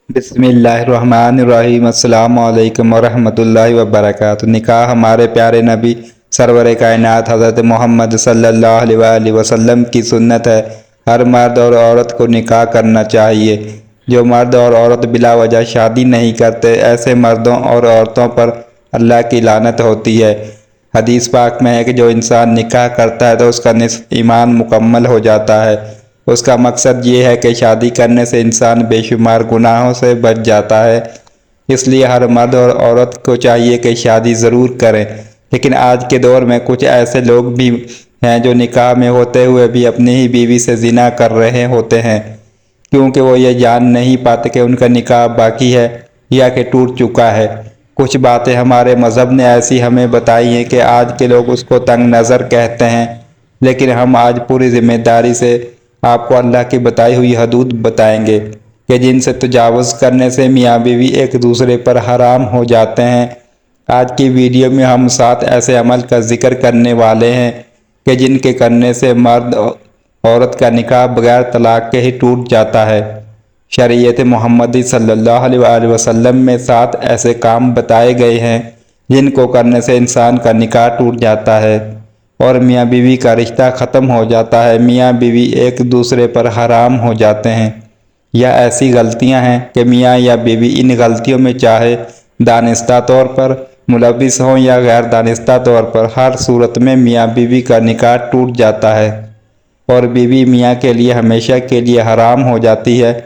بسم اللہ الرحمن الرحیم۔ السلام علیکم ورحمۃ اللہ وبرکاتہ۔ نکاح ہمارے پیارے نبی سرور کائنات حضرت محمد صلی اللہ علیہ وآلہ وسلم کی سنت ہے۔ ہر مرد اور عورت کو نکاح کرنا چاہیے۔ جو مرد اور عورت بلا وجہ شادی نہیں کرتے، ایسے مردوں اور عورتوں پر اللہ کی لعنت ہوتی ہے۔ حدیث پاک میں ہے کہ جو انسان نکاح کرتا ہے تو اس کا نصف ایمان مکمل ہو جاتا ہے۔ اس کا مقصد یہ ہے کہ شادی کرنے سے انسان بے شمار گناہوں سے بچ جاتا ہے۔ اس لیے ہر مرد اور عورت کو چاہیے کہ شادی ضرور کریں، لیکن آج کے دور میں کچھ ایسے لوگ بھی ہیں جو نکاح میں ہوتے ہوئے بھی اپنی ہی بیوی سے زنا کر رہے ہوتے ہیں، کیونکہ وہ یہ جان نہیں پاتے کہ ان کا نکاح باقی ہے یا کہ ٹوٹ چکا ہے۔ کچھ باتیں ہمارے مذہب نے ایسی ہمیں بتائی ہیں کہ آج کے لوگ اس کو تنگ نظر کہتے ہیں، لیکن ہم آج پوری ذمہ داری سے آپ کو اللہ کی بتائی ہوئی حدود بتائیں گے کہ جن سے تجاوز کرنے سے میاں بیوی ایک دوسرے پر حرام ہو جاتے ہیں۔ آج کی ویڈیو میں ہم 7 ایسے عمل کا ذکر کرنے والے ہیں کہ جن کے کرنے سے مرد عورت کا نکاح بغیر طلاق کے ہی ٹوٹ جاتا ہے۔ شریعت محمدی صلی اللہ علیہ وآلہ وسلم میں 7 ایسے کام بتائے گئے ہیں جن کو کرنے سے انسان کا نکاح ٹوٹ جاتا ہے اور میاں بیوی کا رشتہ ختم ہو جاتا ہے، میاں بیوی ایک دوسرے پر حرام ہو جاتے ہیں۔ یا ایسی غلطیاں ہیں کہ میاں یا بیوی ان غلطیوں میں چاہے دانستہ طور پر ملوث ہوں یا غیر دانستہ طور پر، ہر صورت میں میاں بیوی کا نکاح ٹوٹ جاتا ہے اور بیوی میاں کے لیے ہمیشہ کے لیے حرام ہو جاتی ہے۔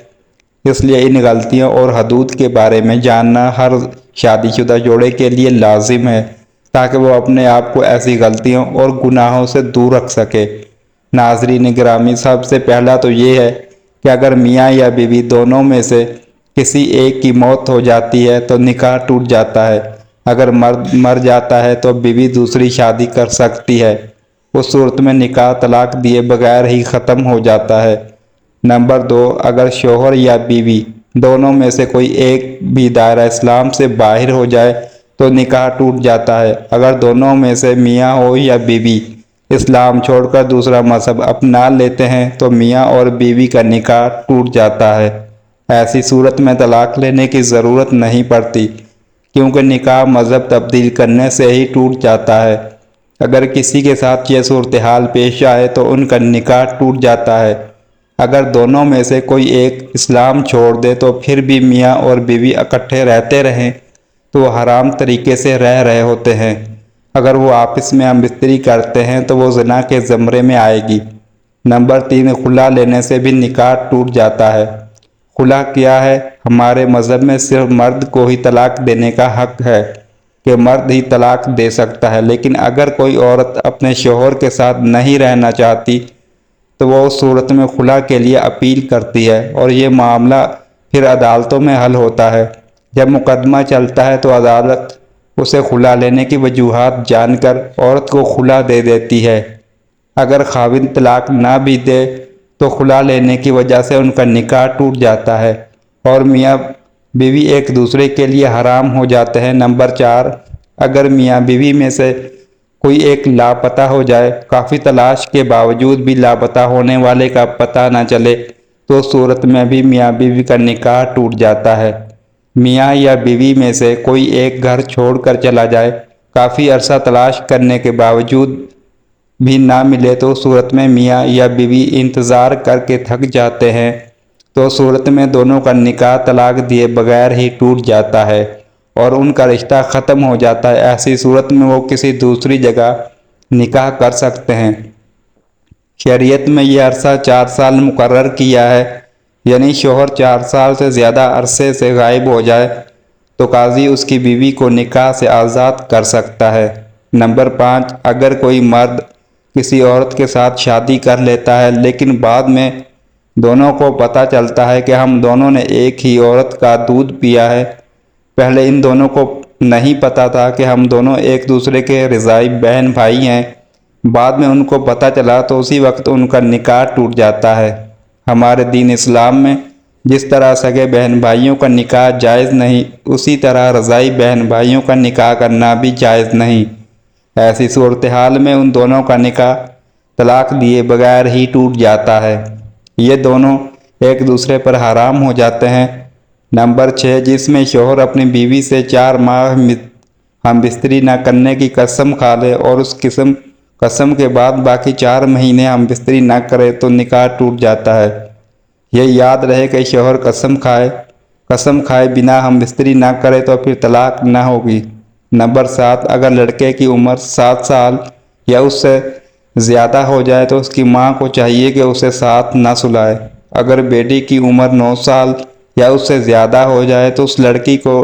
اس لیے ان غلطیوں اور حدود کے بارے میں جاننا ہر شادی شدہ جوڑے کے لیے لازم ہے، تاکہ وہ اپنے آپ کو ایسی غلطیوں اور گناہوں سے دور رکھ سکے۔ ناظرین گرامی، سب سے پہلا تو یہ ہے کہ اگر میاں یا بیوی دونوں میں سے کسی ایک کی موت ہو جاتی ہے تو نکاح ٹوٹ جاتا ہے۔ اگر مرد مر جاتا ہے تو بیوی دوسری شادی کر سکتی ہے، اس صورت میں نکاح طلاق دیے بغیر ہی ختم ہو جاتا ہے۔ نمبر 2، اگر شوہر یا بیوی دونوں میں سے کوئی ایک بھی دائرہ اسلام سے باہر ہو جائے تو نکاح ٹوٹ جاتا ہے۔ اگر دونوں میں سے میاں ہو یا بیوی اسلام چھوڑ کر دوسرا مذہب اپنا لیتے ہیں تو میاں اور بیوی کا نکاح ٹوٹ جاتا ہے۔ ایسی صورت میں طلاق لینے کی ضرورت نہیں پڑتی، کیونکہ نکاح مذہب تبدیل کرنے سے ہی ٹوٹ جاتا ہے۔ اگر کسی کے ساتھ یہ صورتحال پیش آئے تو ان کا نکاح ٹوٹ جاتا ہے۔ اگر دونوں میں سے کوئی ایک اسلام چھوڑ دے تو پھر بھی میاں اور بیوی اکٹھے رہتے رہیں تو وہ حرام طریقے سے رہ رہے ہوتے ہیں۔ اگر وہ آپس میں ہم بستری کرتے ہیں تو وہ زنا کے زمرے میں آئے گی۔ نمبر 3، خلا لینے سے بھی نکاح ٹوٹ جاتا ہے۔ خلا کیا ہے؟ ہمارے مذہب میں صرف مرد کو ہی طلاق دینے کا حق ہے کہ مرد ہی طلاق دے سکتا ہے، لیکن اگر کوئی عورت اپنے شوہر کے ساتھ نہیں رہنا چاہتی تو وہ اس صورت میں خلا کے لیے اپیل کرتی ہے اور یہ معاملہ پھر عدالتوں میں حل ہوتا ہے۔ جب مقدمہ چلتا ہے تو عدالت اسے خلا لینے کی وجوہات جان کر عورت کو خلا دے دیتی ہے۔ اگر خاوند طلاق نہ بھی دے تو خلا لینے کی وجہ سے ان کا نکاح ٹوٹ جاتا ہے اور میاں بیوی ایک دوسرے کے لیے حرام ہو جاتے ہیں۔ نمبر 4، اگر میاں بیوی میں سے کوئی ایک لاپتہ ہو جائے، کافی تلاش کے باوجود بھی لاپتہ ہونے والے کا پتہ نہ چلے تو اس صورت میں بھی میاں بیوی کا نکاح ٹوٹ جاتا ہے۔ میاں یا بیوی میں سے کوئی ایک گھر چھوڑ کر چلا جائے، کافی عرصہ تلاش کرنے کے باوجود بھی نہ ملے تو اس صورت میں میاں یا بیوی انتظار کر کے تھک جاتے ہیں تو اس صورت میں دونوں کا نکاح طلاق دیے بغیر ہی ٹوٹ جاتا ہے اور ان کا رشتہ ختم ہو جاتا ہے۔ ایسی صورت میں وہ کسی دوسری جگہ نکاح کر سکتے ہیں۔ شریعت میں یہ عرصہ 4 سال مقرر کیا ہے، یعنی شوہر 4 سال سے زیادہ عرصے سے غائب ہو جائے تو قاضی اس کی بیوی کو نکاح سے آزاد کر سکتا ہے۔ نمبر 5، اگر کوئی مرد کسی عورت کے ساتھ شادی کر لیتا ہے لیکن بعد میں دونوں کو پتہ چلتا ہے کہ ہم دونوں نے ایک ہی عورت کا دودھ پیا ہے، پہلے ان دونوں کو نہیں پتہ تھا کہ ہم دونوں ایک دوسرے کے رضاعی بہن بھائی ہیں، بعد میں ان کو پتہ چلا تو اسی وقت ان کا نکاح ٹوٹ جاتا ہے۔ ہمارے دین اسلام میں جس طرح سگے بہن بھائیوں کا نکاح جائز نہیں، اسی طرح رضاعی بہن بھائیوں کا نکاح کرنا بھی جائز نہیں۔ ایسی صورتحال میں ان دونوں کا نکاح طلاق دیے بغیر ہی ٹوٹ جاتا ہے۔ یہ دونوں ایک دوسرے پر حرام ہو جاتے ہیں نمبر 6، جس میں شوہر اپنی بیوی سے 4 ماہ ہم بستری نہ کرنے کی قسم کھا لے اور اس قسم کے بعد باقی 4 مہینے ہم بستری نہ کرے تو نکاح ٹوٹ جاتا ہے۔ یہ یاد رہے کہ شوہر قسم کھائے بنا ہم بستری نہ کرے تو پھر طلاق نہ ہوگی۔ نمبر 7، اگر لڑکے کی عمر 7 سال یا اس سے زیادہ ہو جائے تو اس کی ماں کو چاہیے کہ اسے ساتھ نہ سلائے۔ اگر بیٹی کی عمر 9 سال یا اس سے زیادہ ہو جائے تو اس لڑکی کو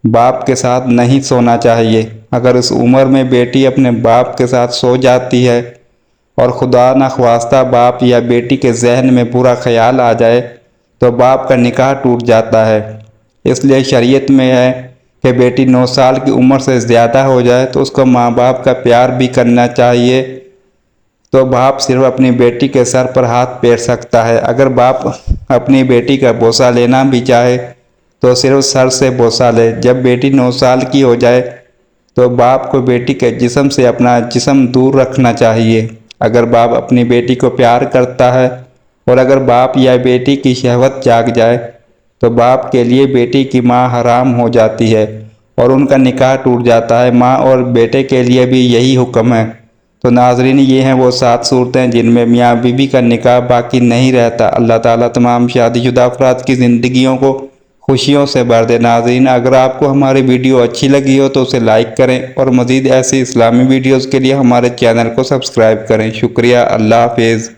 باپ کے ساتھ نہیں سونا چاہیے۔ اگر اس عمر میں بیٹی اپنے باپ کے ساتھ سو جاتی ہے اور خدا نخواستہ باپ یا بیٹی کے ذہن میں برا خیال آ جائے تو باپ کا نکاح ٹوٹ جاتا ہے۔ اس لیے شریعت میں ہے کہ بیٹی 9 سال کی عمر سے زیادہ ہو جائے تو اس کو ماں باپ کا پیار بھی کرنا چاہیے، تو باپ صرف اپنی بیٹی کے سر پر ہاتھ پھیر سکتا ہے۔ اگر باپ اپنی بیٹی کا بوسہ لینا بھی چاہے تو صرف سر سے بوسہ لے۔ جب بیٹی 9 سال کی ہو جائے تو باپ کو بیٹی کے جسم سے اپنا جسم دور رکھنا چاہیے۔ اگر باپ اپنی بیٹی کو پیار کرتا ہے اور اگر باپ یا بیٹی کی شہوت جاگ جائے تو باپ کے لیے بیٹی کی ماں حرام ہو جاتی ہے اور ان کا نکاح ٹوٹ جاتا ہے۔ ماں اور بیٹے کے لیے بھی یہی حکم ہے۔ تو ناظرین، یہ ہیں وہ 7 صورتیں جن میں میاں بیوی کا نکاح باقی نہیں رہتا۔ اللہ تعالیٰ تمام شادی شدہ افراد کی زندگیوں کو خوشیوں سے بھر دے۔ ناظرین، اگر آپ کو ہماری ویڈیو اچھی لگی ہو تو اسے لائک کریں اور مزید ایسی اسلامی ویڈیوز کے لیے ہمارے چینل کو سبسکرائب کریں۔ شکریہ، اللہ حافظ۔